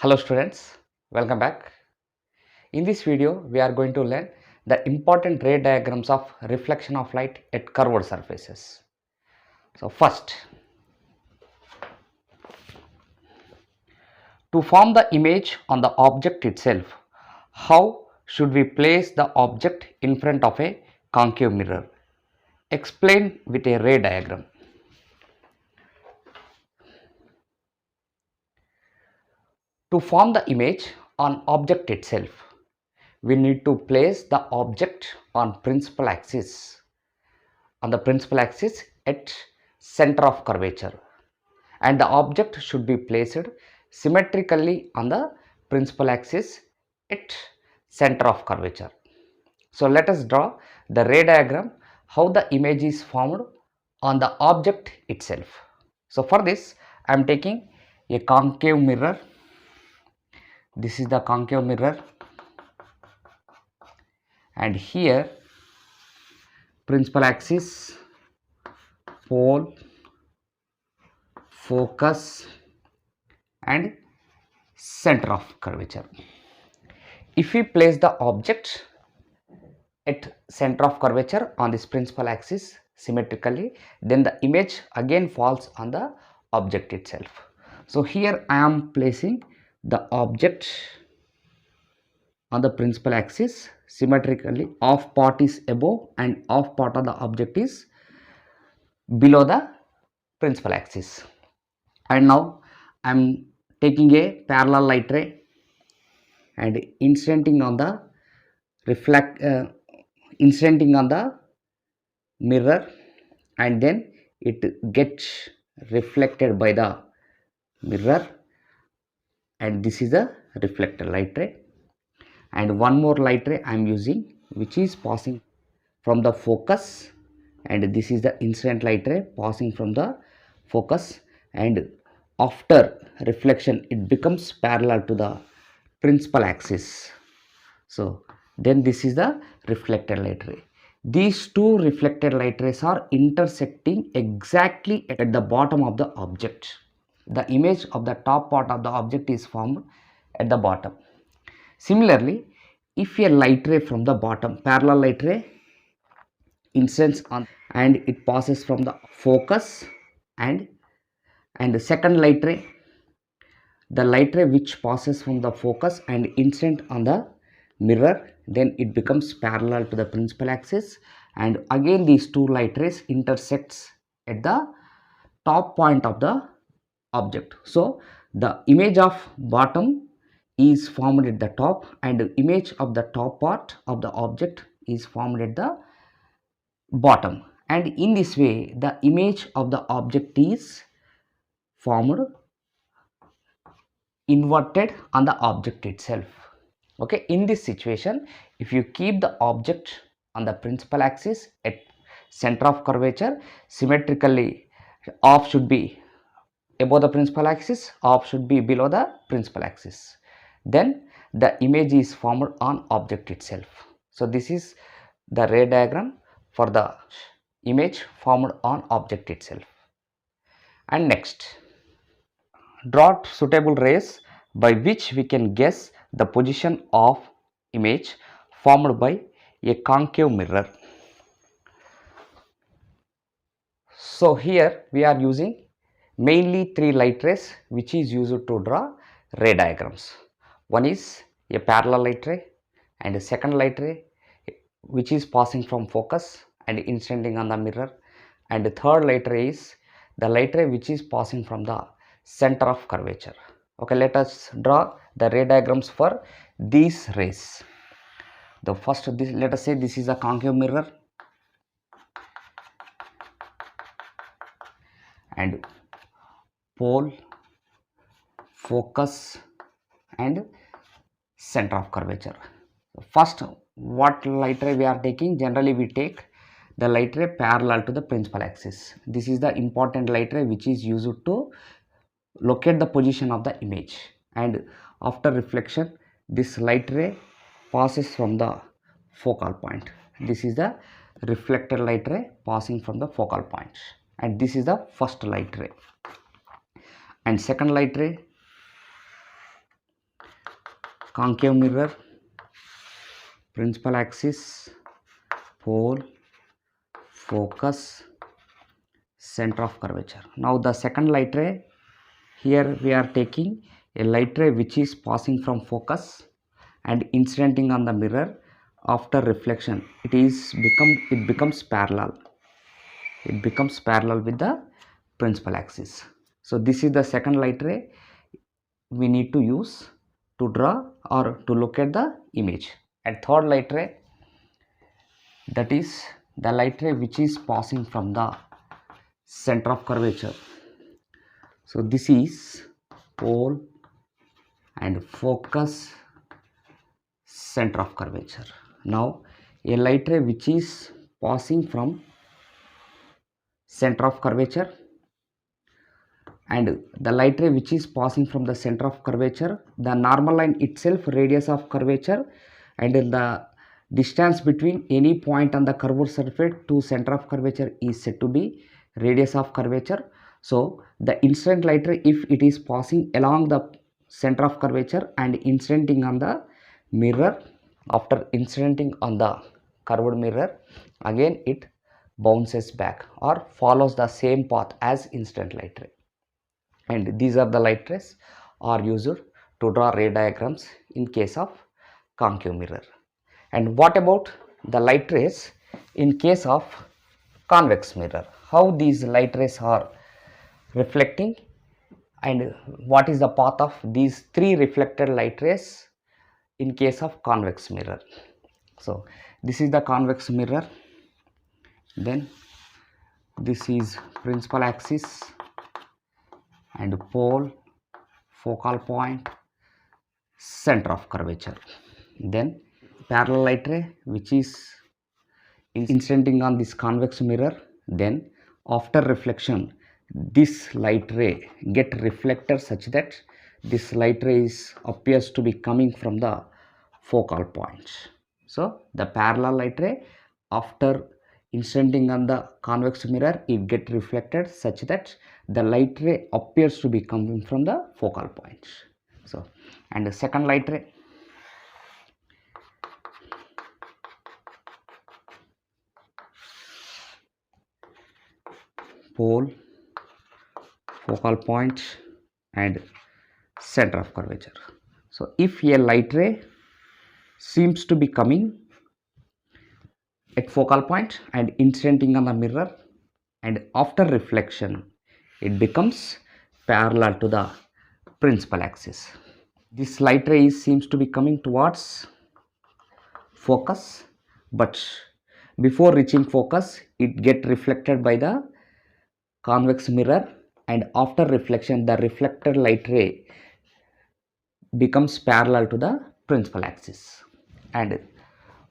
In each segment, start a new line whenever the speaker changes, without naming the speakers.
Hello students, welcome back. In this video, we are going to learn the important ray diagrams of reflection of light at curved surfaces. So first, to form the image on the object itself, how should we place the object in front of a concave mirror? Explain with a ray diagram. To form the image on object itself, we need to place the object on principal axis at center of curvature, and the object should be placed symmetrically on the principal axis at center of curvature. So let us draw the ray diagram how the image is formed on the object itself. So for this I am taking a concave mirror. This is the concave mirror, and here principal axis, pole, focus and center of curvature. If we place the object at center of curvature on this principal axis symmetrically, then the image again falls on the object itself. So here I am placing the object on the principal axis symmetrically. Half part is above and half part of the object is below the principal axis. And now I am taking a parallel light ray and incidenting on the mirror, and then it gets reflected by the mirror, and this is the reflected light ray. And one more light ray I am using, which is passing from the focus, and this is the incident light ray passing from the focus, and after reflection it becomes parallel to the principal axis. So then this is the reflected light ray. These two reflected light rays are intersecting exactly at the bottom of the object. The image of the top part of the object is formed at the bottom. Similarly, if a light ray from the bottom, parallel light ray, incidents on and it passes from the focus, and the second light ray, the light ray which passes from the focus and incident on the mirror, then it becomes parallel to the principal axis, and again these two light rays intersects at the top point of the object. So the image of bottom is formed at the top, and the image of the top part of the object is formed at the bottom, and in this way the image of the object is formed inverted on the object itself. Okay, in this situation, if you keep the object on the principal axis at center of curvature symmetrically, half should be above the principal axis, half should be below the principal axis, then the image is formed on object itself. So this is the ray diagram for the image formed on object itself. And next, draw suitable rays by which we can guess the position of image formed by a concave mirror. So here we are using mainly three light rays which is used to draw ray diagrams. One is a parallel light ray, and a second light ray which is passing from focus and incidenting on the mirror, and the third light ray is the light ray which is passing from the center of curvature. Okay, let us draw the ray diagrams for these rays. The first, let us say this is a concave mirror, and pole, focus and center of curvature. First, what light ray we are taking? Generally we take the light ray parallel to the principal axis. This is the important light ray which is used to locate the position of the image, and after reflection this light ray passes from the focal point. This is the reflected light ray passing from the focal point, and this is the first light ray. And second light ray concave mirror, principal axis, pole, focus, center of curvature. Now the second light ray, here we are taking a light ray which is passing from focus and incidenting on the mirror. After reflection, it becomes parallel. It becomes parallel with the principal axis. So this is the second light ray we need to use to draw or to look at the image. And third light ray, that is the light ray which is passing from the center of curvature. So this is pole and focus, center of curvature. Now a light ray which is passing from center of curvature, and the light ray which is passing from the center of curvature, the normal line itself radius of curvature, and the distance between any point on the curved surface to center of curvature is said to be radius of curvature. So the incident light ray, if it is passing along the center of curvature and incidenting on the mirror, after incidenting on the curved mirror, again it bounces back or follows the same path as incident light ray. And these are the light rays are used to draw ray diagrams in case of concave mirror. And what about the light rays in case of convex mirror? How these light rays are reflecting and what is the path of these three reflected light rays in case of convex mirror? So this is the convex mirror, then this is principal axis and pole, focal point, center of curvature. Then parallel light ray which is incidenting on this convex mirror, then after reflection this light ray get reflected such that this light ray appears to be coming from the focal point. So the parallel light ray after incidenting on the convex mirror, it get reflected such that the light ray appears to be coming from the focal point. So and the second light ray, pole, focal point and center of curvature. So if a light ray seems to be coming at focal point and incidenting on the mirror, and after reflection it becomes parallel to the principal axis. This light ray seems to be coming towards focus, but before reaching focus it get reflected by the convex mirror, and after reflection the reflected light ray becomes parallel to the principal axis. And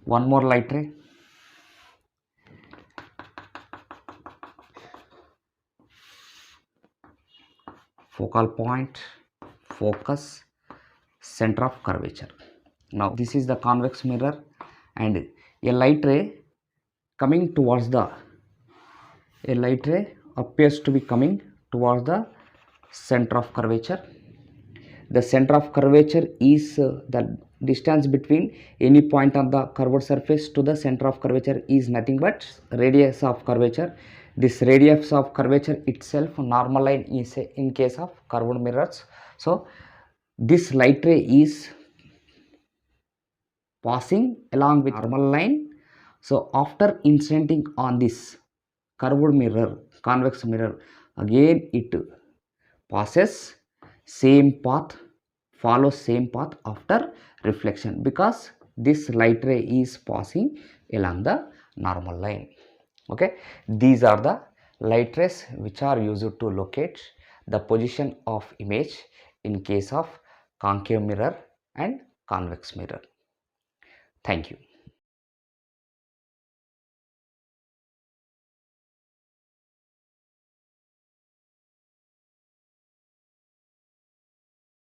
one more light ray, focal point, focus, center of curvature. Now this is the convex mirror and a light ray coming towards the appears to be coming towards the center of curvature. The center of curvature is the distance between any point on the curved surface to the center of curvature is nothing but radius of curvature. This radius of curvature itself normal line is in case of curved mirrors. So this light ray is passing along with normal line. So after incidenting on this curved mirror, convex mirror, again it passes same path, follows same path after reflection, because this light ray is passing along the normal line. Okay, these are the light rays which are used to locate the position of image in case of concave mirror and convex mirror. Thank you.